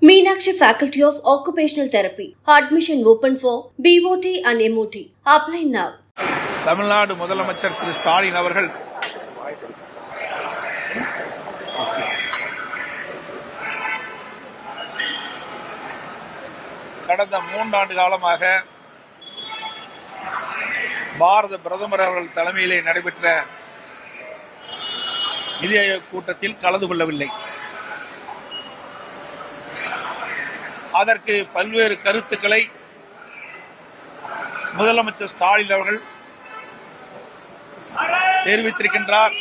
Meenakshi Faculty of Occupational Therapy. Admission open for BOT and MOT. Apply now. Tamil Nadu முதலமைச்சர் திரு ஸ்டாலின் அவர்கள் கடந்த 3 ஆண்டு காலமாக பாரத பிரதமர் அவர்கள் தலைமையிலே நடைபெற்ற நிதி ஆயோக் கூட்டத்தில் கலந்து கொள்ளவில்லை. அதற்கு பல்வேறு கருத்துக்களை முதலமைச்சர் ஸ்டாலின் அவர்கள் தெரிவித்திருக்கின்றார்.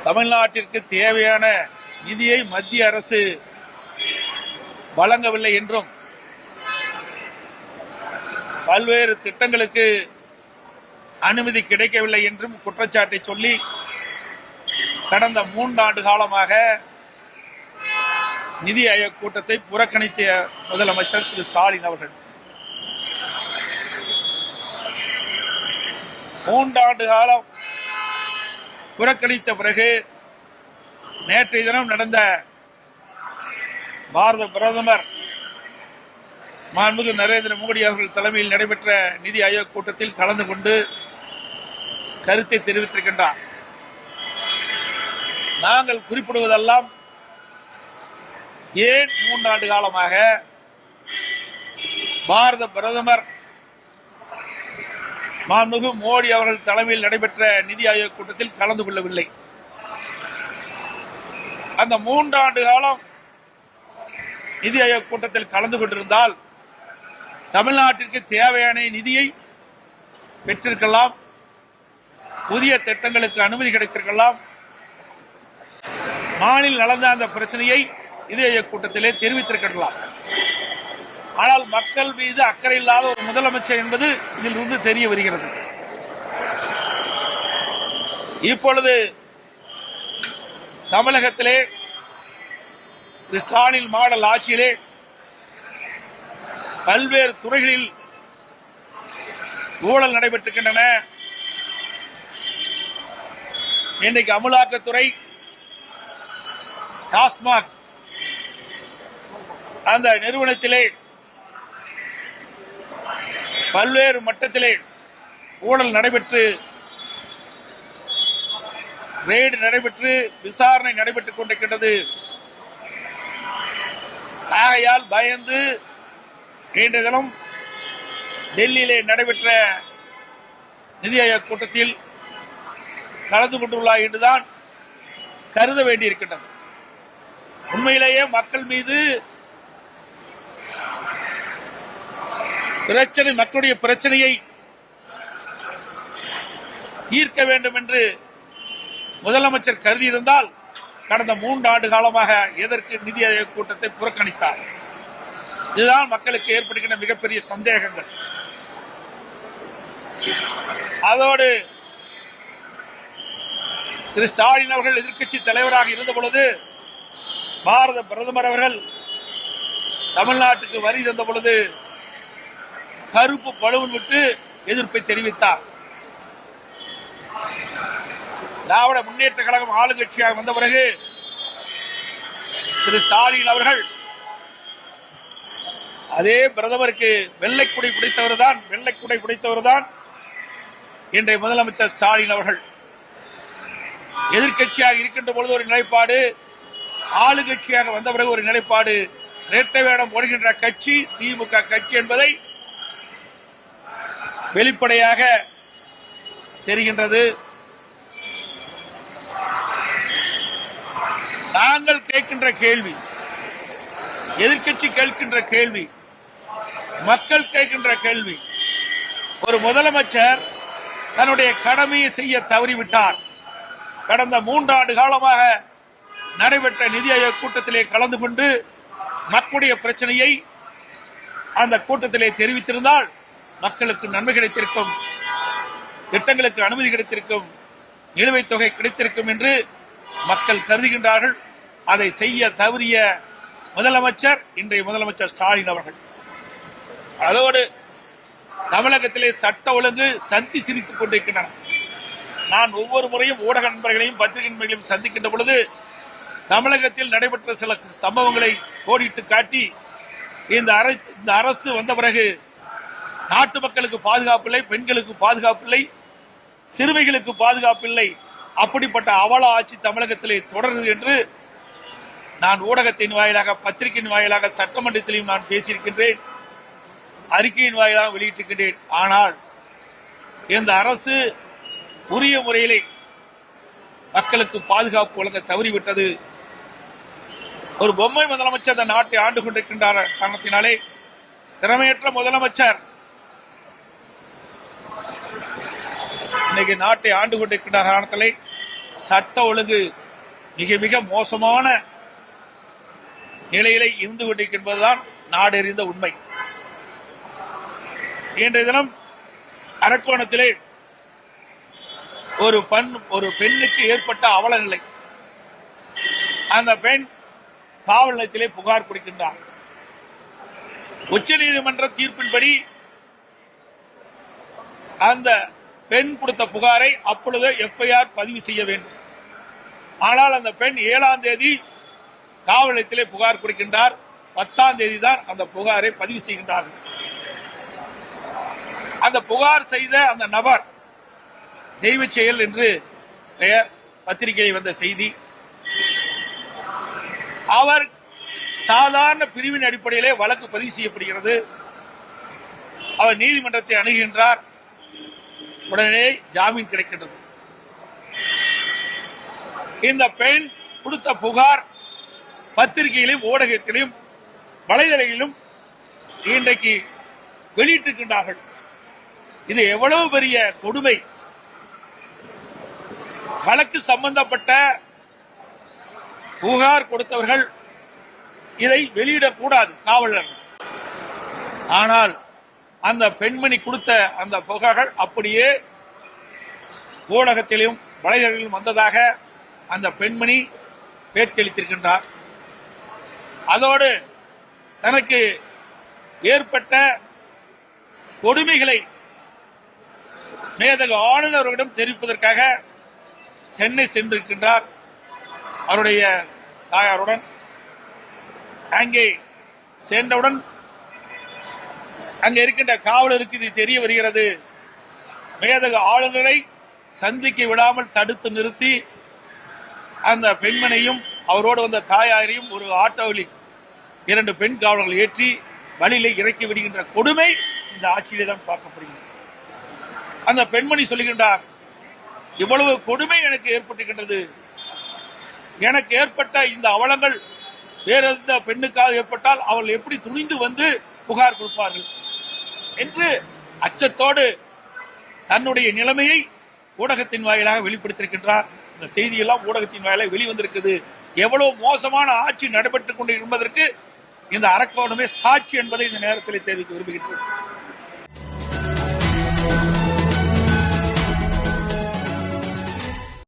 தமிழ்நாட்டிற்கு தேவையான நிதியை மத்திய அரசு வழங்கவில்லை என்றும் பல்வேறு திட்டங்களுக்கு அனுமதி கிடைக்கவில்லை என்றும் குற்றச்சாட்டை சொல்லி கடந்த 3 ஆண்டு காலமாக நிதி ஆயோக் கூட்டத்தை புறக்கணித்த முதலமைச்சர் திரு ஸ்டாலின் அவர்கள் 3 ஆண்டு காலம் புறக்கணித்த பிறகு நேற்றைய தினம் நடந்த பாரத பிரதமர் மாண்புமிகு நரேந்திர மோடி அவர்கள் தலைமையில் நடைபெற்ற நிதி ஆயோக் கூட்டத்தில் கலந்து கொண்டு கருத்தை தெரிவித்திருக்கின்றார். நாங்கள் குறிப்பிடுவதெல்லாம் ஏன் 3 ஆண்டு காலமாக பாரத பிரதமர் மாண்புமிகு மோடி அவர்கள் தலைமையில் நடைபெற்ற நிதி ஆயோக் கூட்டத்தில் கலந்து கொள்ளவில்லை. அந்த 3 ஆண்டு காலம் நிதி ஆயோக் கூட்டத்தில் கலந்து கொண்டிருந்தால் தமிழ்நாட்டிற்கு தேவையான நிதியை பெற்றிருக்கலாம், புதிய திட்டங்களுக்கு அனுமதி கிடைத்திருக்கலாம், மாநில நலந்த அந்த பிரச்சனையை நிதி ஆயோக் கூட்டத்திலே தெரிவித்திருக்கலாம். ஆனால் மக்கள் மீது அக்கறை இல்லாத ஒரு முதலமைச்சர் என்பது இதில் இருந்து தெரிய வருகிறது. இப்பொழுது தமிழகத்திலே ஸ்டாலின் மாடல் ஆட்சியிலே பல்வேறு துறைகளில் ஊழல் நடைபெற்றிருக்கின்றன. இன்றைக்கு அமலாக்கத்துறை, டாஸ்மாக் அந்த நிறுவனத்திலே பல்வேறு மட்டத்திலே ஊழல் நடைபெற்று ரெய்டு நடைபெற்று விசாரணை நடைபெற்றுக் கொண்டிருக்கின்றது. ஆகையால் பயந்து இன்றைய தினம் டெல்லியிலே நடைபெற்ற நிதி ஆயோக் கூட்டத்தில் கலந்து கொண்டுள்ளார் என்றுதான் கருத வேண்டியிருக்கின்றது. உண்மையிலேயே மக்கள் மீது பிரச்சனை, மக்களுடைய பிரச்சனையை தீர்க்க வேண்டும் என்று முதலமைச்சர் கருதி இருந்தால் கடந்த 3 ஆண்டு காலமாக எதற்கு நிதி ஆயோக் கூட்டத்தை புறக்கணித்தார்? இதுதான் மக்களுக்கு ஏற்படுகின்ற மிகப்பெரிய சந்தேகங்கள். அதோடு திரு ஸ்டாலின் அவர்கள் எதிர்க்கட்சி தலைவராக இருந்த பொழுது பாரத பிரதமர் அவர்கள் தமிழ்நாட்டுக்கு வரி தந்த பொழுது கருப்பு பலூன் விட்டு எதிர்ப்பை தெரிவித்தார். திராவிட முன்னேற்ற கழகம் ஆளுங்கட்சியாக வந்த பிறகு திரு ஸ்டாலின் அவர்கள் அதே பிரதமருக்கு வெள்ளைக்குடை பிடித்தவர் தான் இன்றைய முதலமைச்சர் ஸ்டாலின் அவர்கள். எதிர்கட்சியாக இருக்கின்ற பொழுது ஒரு நிலைப்பாடு, ஆளுங்கட்சியாக வந்த பிறகு ஒரு நிலைப்பாடு, இரட்டை வேடம் போடுகின்ற கட்சி திமுக கட்சி என்பதை வெளிப்படையாக தெரிகின்றது. நாங்கள் கேட்கின்ற கேள்வி, எதிர்க்கட்சி கேட்கின்ற கேள்வி, மக்கள் கேட்கின்ற கேள்வி, ஒரு முதலமைச்சர் தன்னுடைய கடமையை செய்ய தவறிவிட்டார். கடந்த 3 ஆண்டு காலமாக நடைபெற்ற நிதி ஆயோக் கூட்டத்திலே கலந்து கொண்டு மக்களுடைய பிரச்சனையை அந்த கூட்டத்திலே தெரிவித்திருந்தால் மக்களுக்கு நன்மை கிடைத்திருக்கும், திட்டங்களுக்கு அனுமதி கிடைத்திருக்கும், நிலுவைத் தொகை கிடைத்திருக்கும் என்று மக்கள் கருதுகின்றார்கள். அதை செய்ய தவறிய முதலமைச்சர் இன்றைய முதலமைச்சர் ஸ்டாலின் அவர்கள். அதோடு தமிழகத்திலே சட்ட ஒழுங்கு சந்தி சிரித்துக் கொண்டிருக்கின்றன. நான் ஒவ்வொரு முறையும் ஊடக நண்பர்களையும் பத்திரிகை நண்பர்களையும் சந்திக்கின்ற பொழுது தமிழகத்தில் நடைபெற்ற சில சம்பவங்களை கோடிட்டு காட்டி இந்த அரசு வந்த பிறகு நாட்டு மக்களுக்கு பாதுகாப்பு இல்லை, பெண்களுக்கு பாதுகாப்பு இல்லை, சிறுமிகளுக்கு பாதுகாப்பு இல்லை, அப்படிப்பட்ட அவல ஆட்சி தமிழகத்திலே தொடருது என்று நான் ஊடகத்தின் வாயிலாக, பத்திரிகையின் வாயிலாக, சட்டமன்றத்திலையும் நான் பேசியிருக்கின்றேன், அறிக்கையின் வாயிலாக வெளியிட்டிருக்கின்றேன். ஆனால் இந்த அரசு உரிய முறையிலே மக்களுக்கு பாதுகாப்பு வழங்க தவறிவிட்டது. ஒரு பொம்மை முதலமைச்சர் அந்த நாட்டை ஆண்டு கொண்டிருக்கின்ற காரணத்தினாலே திறமையற்ற முதலமைச்சர் இன்னைக்கு நாட்டை ஆண்டு கொண்டிருக்கின்ற காரணத்திலே சட்ட ஒழுங்கு மிக மிக மோசமான நிலையிலே இருந்து கொண்டிருக்கின்றதுதான் நாடறிந்த உண்மை. இன்றைய தினம் அரக்கோணத்திலே ஒரு பெண்ணுக்கு ஏற்பட்ட அவல நிலை. அந்த பெண் காவல் நிலையத்திலே புகார் கொடுக்கின்றார். உச்சநீதிமன்ற தீர்ப்பின்படி அந்த பெண் கொடுத்த புகாரை அப்பொழுது எஃப்ஐஆர் பதிவு செய்ய வேண்டும். ஆனால் அந்த பெண் 7ஆம் தேதி காவல் நிலையத்திலே புகார் கொடுக்கின்றார். 10ஆம் தேதி தான் அந்த புகாரை பதிவு செய்கின்றார்கள். அந்த புகார் செய்த அந்த நபர் தெய்வ செயல் என்று பெயர், பத்திரிகையில் வந்த செய்தி. அவர் சாதாரண பிரிவின் அடிப்படையிலே வழக்கு பதிவு செய்யப்படுகிறது. அவர் நீதிமன்றத்தை அணுகின்றார். உடனே ஜாமீன் கிடைக்கின்றது. இந்த பெண் கொடுத்த புகார் பத்திரிகையிலும் ஊடகத்திலும் வலைதளங்களிலும் இன்றைக்கு வெளியிட்டிருக்கின்றார்கள். இது எவ்வளவு பெரிய கொடுமை! வழக்கு சம்பந்தப்பட்ட புகார் கொடுத்தவர்கள் இதை வெளியிடக்கூடாது, காவலர்கள். ஆனால் அந்த பெண்மணி கொடுத்த அந்த புகார்கள் அப்படியே ஊடகத்திலும் வலைதளங்களிலும் வந்ததாக அந்த பெண்மணி பேட்டியளித்திருக்கின்றார். அதோடு தனக்கு ஏற்பட்ட கொடுமைகளை மேதகு ஆளுநரிடம் தெரிவிப்பதற்காக சென்னை சென்றிருக்கின்றார் அவருடைய தாயாருடன். அங்கே சென்றவுடன் அங்கே இருக்கின்ற காவலருக்கு இது தெரிய வருகிறது. மேதகு ஆளுநரை சந்திக்க விடாமல் தடுத்து நிறுத்தி அந்த பெண்மனையும் அவரோடு வந்த தாயாரையும் ஒரு ஆட்டோவில் 2 பெண் காவலர்கள் ஏற்றி வழியிலே இறக்கி விடுகின்ற கொடுமை இந்த ஆட்சியிலே தான் பார்க்கப்படுகிறது. அந்த பெண்மணி சொல்லுகின்றார், இவ்வளவு கொடுமை எனக்கு ஏற்பட்டிருக்கின்றது. எனக்கு ஏற்பட்ட இந்த அவலங்கள் வேற எந்த பெண்ணுக்காக ஏற்பட்டால் அவர்கள் எப்படி துணிந்து வந்து புகார் கொடுப்பார்கள் என்று அச்சத்தோடு தன்னுடைய நிலைமையை ஊடகத்தின் வாயிலாக வெளிப்படுத்தியிருக்கின்றார். இந்த செய்தியெல்லாம் ஊடகத்தின் வாயிலாக வெளிவந்திருக்கிறது. எவ்வளவு மோசமான ஆட்சி நடைபெற்றுக் கொண்டு என்பதற்கு இந்த அரக்கோணமே சாட்சி என்பதை இந்த நேரத்தில் தெரிவிக்க விரும்புகின்றேன்.